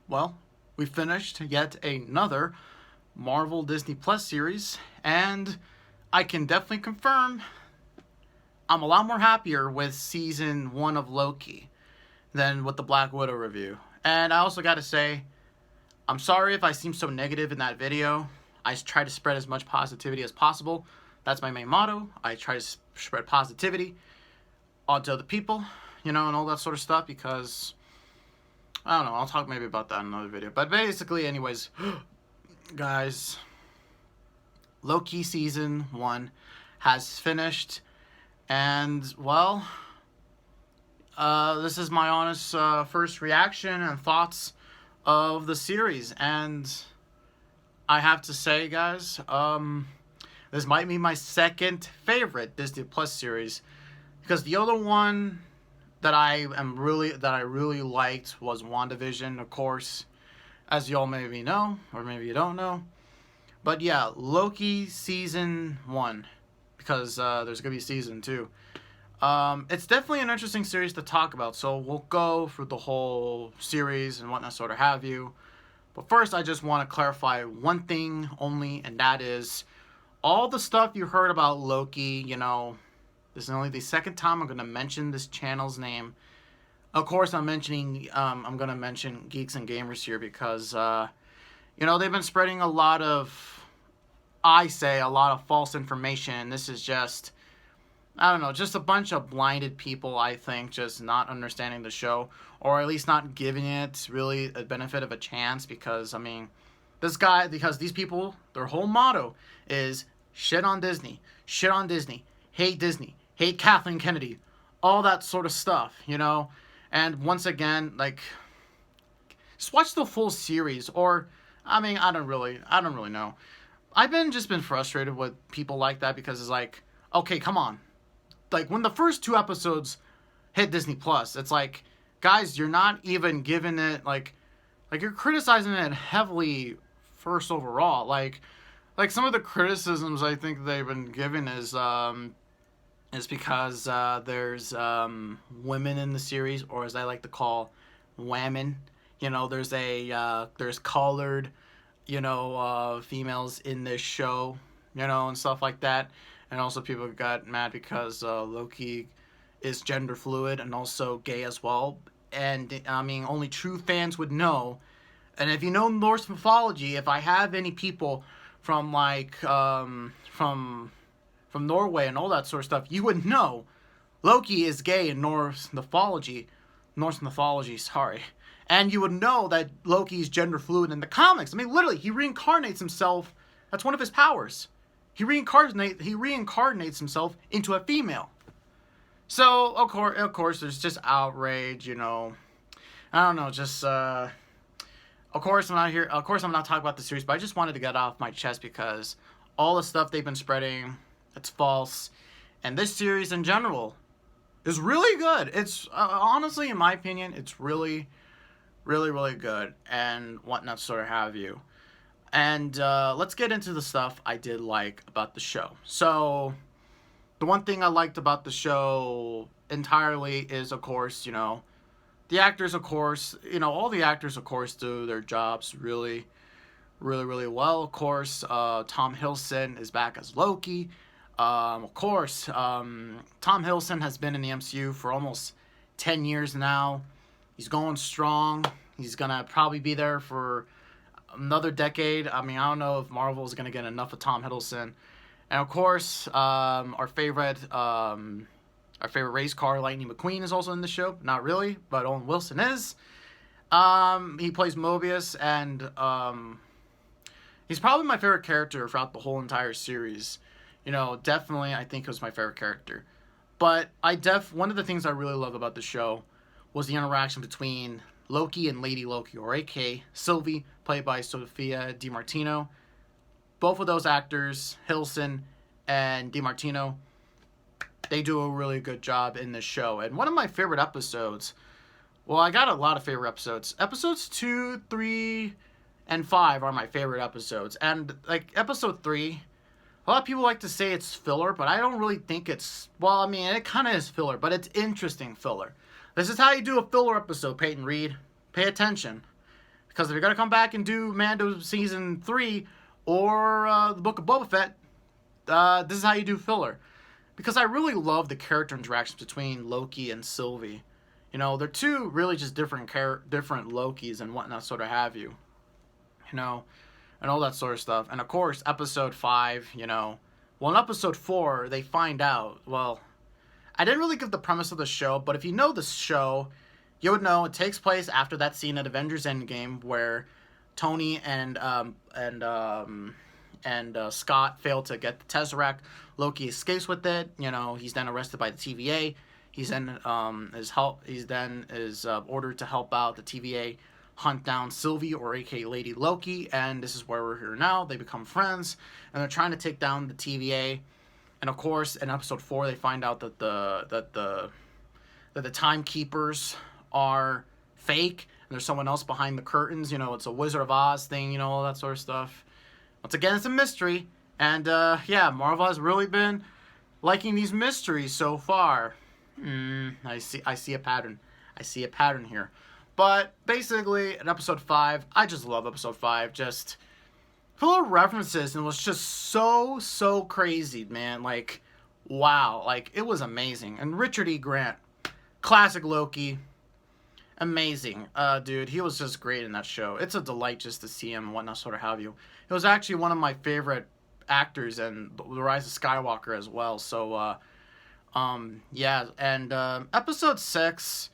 well, we finished yet another Marvel Disney Plus series, and I can definitely confirm I'm a lot more happier with season 1 of Loki than with the Black Widow review. And I also gotta say, I'm sorry if I seem so negative in that video. I try to spread as much positivity as possible. That's my main motto. I try to spread positivity onto other people, and all that sort of stuff, because I don't know, I'll talk maybe about that in another video. But basically, anyways, guys, Loki season 1 has finished, and well, this is my honest first reaction and thoughts of the series, and I have to say, guys, this might be my second favorite Disney Plus series, because the other one that I really liked was WandaVision, of course, as you all maybe know, or maybe you don't know. But yeah, Loki season 1, because there's gonna be season 2. It's definitely an interesting series to talk about, so we'll go through the whole series and whatnot, sort of have you. But first, I just want to clarify one thing only, and that is all the stuff you heard about Loki. This is only the second time I'm going to mention this channel's name. Of course, I'm going to mention Geeks and Gamers here because, they've been spreading a lot of false information. This is just, I don't know, just a bunch of blinded people, I think, just not understanding the show, or at least not giving it really a benefit of a chance, because, because these people, their whole motto is shit on Disney, hate Disney, hate Kathleen Kennedy, all that sort of stuff, and once again, just watch the full series, or, I don't really know. I've been frustrated with people like that, because it's like, okay, come on. When the first 2 episodes hit Disney Plus, it's like, guys, you're not even giving it, you're criticizing it heavily first overall. Some of the criticisms I think they've been given is because there's women in the series, or as I like to call, whammon. There's colored, females in this show, and stuff like that. And also people got mad because Loki is gender fluid and also gay as well. And, only true fans would know. And if you know Norse mythology, if I have any people from, from Norway and all that sort of stuff, you would know Loki is gay in Norse mythology, sorry. And you would know that Loki is gender fluid in the comics. Literally, he reincarnates himself. That's one of his powers. He reincarnates himself into a female. So, of course, there's just outrage, I don't know, just, of course, I'm not talking about the series, but I just wanted to get off my chest, because all the stuff they've been spreading, it's false. And this series in general is really good. It's, honestly, in my opinion, it's really, really, really good, and whatnot, sort of have you. And let's get into the stuff I did like about the show. So, the one thing I liked about the show entirely is, of course, the actors, of course, all the actors, of course, do their jobs really, really, really well. Of course, Tom Hiddleston is back as Loki. Of course, Tom Hiddleston has been in the MCU for almost 10 years now. He's going strong. He's going to probably be there for another decade. I don't know if Marvel is going to get enough of Tom Hiddleston. And of course, our favorite race car, Lightning McQueen, is also in the show. Not really, but Owen Wilson is. He plays Mobius, and he's probably my favorite character throughout the whole entire series. Definitely, I think he was my favorite character. But one of the things I really love about the show was the interaction between Loki and Lady Loki, or a.k.a. Sylvie, played by Sophia DiMartino. Both of those actors, Hiddleston and DiMartino, they do a really good job in this show. And one of my favorite episodes, well, I got a lot of favorite episodes. Episodes 2, 3, and 5 are my favorite episodes. And, episode 3, a lot of people like to say it's filler, but I don't really think it's, it kind of is filler, but it's interesting filler. This is how you do a filler episode, Peyton Reed. Pay attention. Because if you're going to come back and do Mando Season 3 or the Book of Boba Fett, this is how you do filler. Because I really love the character interactions between Loki and Sylvie. You know, they're two really just different Lokis and whatnot, sort of have you. You know, and all that sort of stuff. And of course, episode 5, you know, well, in episode 4, they find out, well, I didn't really give the premise of the show, but if you know the show, you would know it takes place after that scene at Avengers Endgame where Tony and Scott fail to get the Tesseract. Loki escapes with it. You know, he's then arrested by the TVA. He's then is ordered to help out the TVA hunt down Sylvie, or aka Lady Loki, and this is where we're here now. They become friends, and they're trying to take down the TVA. And of course, in episode 4, they find out that the timekeepers are fake, and there's someone else behind the curtains. You know, it's a Wizard of Oz thing. You know, all that sort of stuff. Once again, it's a mystery, and yeah, Marvel has really been liking these mysteries so far. I see a pattern. I see a pattern here. But basically, in episode 5, I just love episode 5. Just full of references, and it was just so crazy, man. Like, wow. Like, it was amazing. And Richard E. Grant, classic Loki. Amazing. Dude, he was just great in that show. It's a delight just to see him and whatnot, sort of have you. It was actually one of my favorite actors in The Rise of Skywalker as well. So, yeah. And episode 6...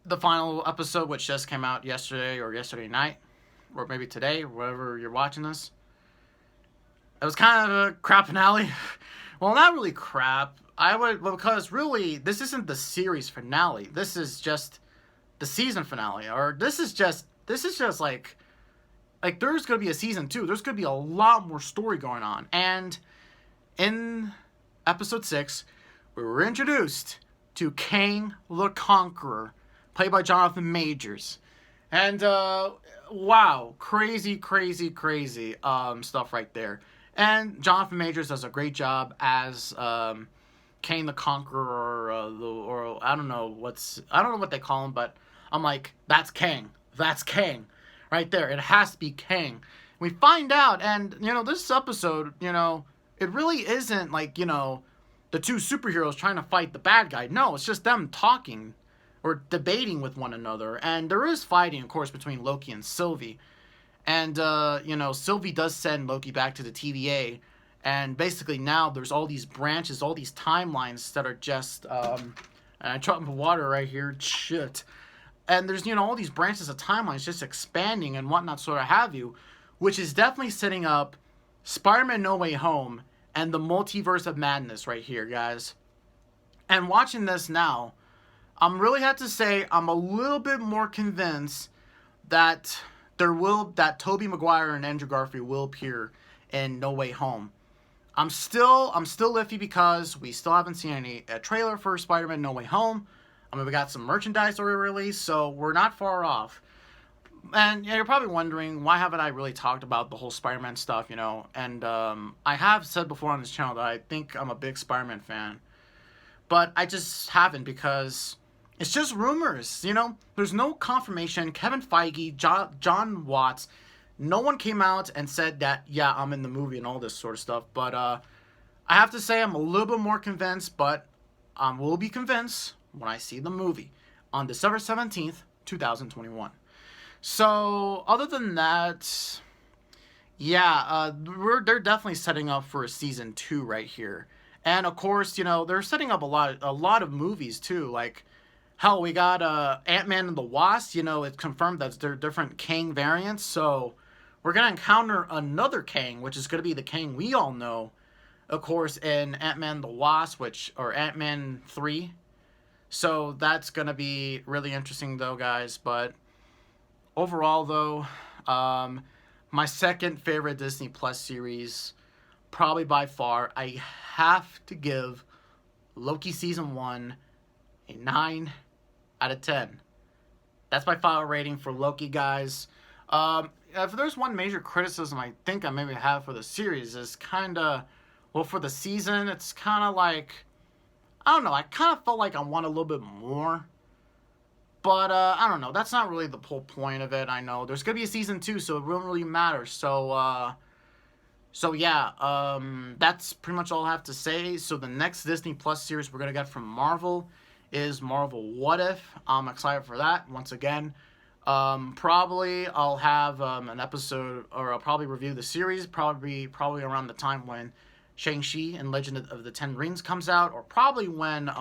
the final episode, which just came out yesterday or yesterday night, or maybe today, wherever you're watching this. It was kind of a crap finale. Well, not really crap. Because really, this isn't the series finale. This is just the season finale, or this is just like there's gonna be a season 2. There's gonna be a lot more story going on, and in episode 6, we were introduced to Kang the Conqueror, played by Jonathan Majors. And, wow, crazy stuff right there. And Jonathan Majors does a great job as Kang the Conqueror, or I don't know what they call him, but I'm like, that's Kang. That's Kang. Right there. It has to be Kang. We find out, and, you know, this episode, you know, it really isn't like, you know, the two superheroes trying to fight the bad guy. No, it's just them talking or debating with one another. And there is fighting, of course, between Loki and Sylvie. And, you know, Sylvie does send Loki back to the TVA. And basically now there's all these branches, all these timelines that are just... and I dropped my water right here. Shit. And there's, you know, all these branches of timelines just expanding and whatnot, sort of have you. Which is definitely setting up Spider-Man No Way Home and the Multiverse of Madness right here, guys. And watching this now... I'm really have to say I'm a little bit more convinced that Tobey Maguire and Andrew Garfield will appear in No Way Home. I'm still iffy because we still haven't seen any trailer for Spider-Man No Way Home. I mean, we got some merchandise already released, so we're not far off. And yeah, you're probably wondering, why haven't I really talked about the whole Spider-Man stuff, you know? And I have said before on this channel that I think I'm a big Spider-Man fan. But I just haven't because... it's just rumors, you know? There's no confirmation. Kevin Feige, John Watts, no one came out and said that, yeah, I'm in the movie and all this sort of stuff. But I have to say I'm a little bit more convinced, but I will be convinced when I see the movie on December 17th, 2021. So, other than that, yeah, they're definitely setting up for a season 2 right here. And, of course, you know, they're setting up a lot of movies, too, like... hell, we got Ant-Man and the Wasp. You know, it's confirmed that they're different Kang variants. So we're going to encounter another Kang, which is going to be the Kang we all know, of course, in Ant-Man and the Wasp, or Ant-Man 3. So that's going to be really interesting, though, guys. But overall, though, my second favorite Disney Plus series, probably by far, I have to give Loki Season 1 a 9 out of 10. That's my final rating for Loki, guys. If there's one major criticism I think I maybe have for the series is kind of, well, for the season, it's kind of like, I don't know, I kind of felt like I want a little bit more. But I don't know. That's not really the whole point of it. I know there's gonna be a season 2, so it won't really matter. So yeah, that's pretty much all I have to say. So the next Disney Plus series we're gonna get from Marvel is Marvel What If. I'm excited for that. Once again, probably I'll have an episode, or I'll probably review the series. Probably around the time when Shang-Chi and Legend of the Ten Rings comes out, or probably when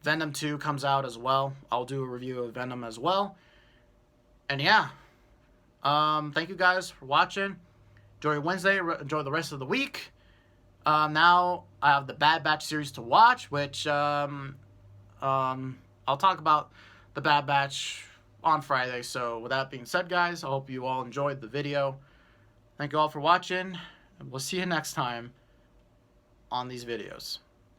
Venom 2 comes out as well. I'll do a review of Venom as well. And yeah, thank you guys for watching. Enjoy Wednesday. Enjoy the rest of the week. Now I have the Bad Batch series to watch, which I'll talk about the Bad Batch on Friday. So with that being said, guys, I hope you all enjoyed the video. Thank you all for watching, and we'll see you next time on these videos.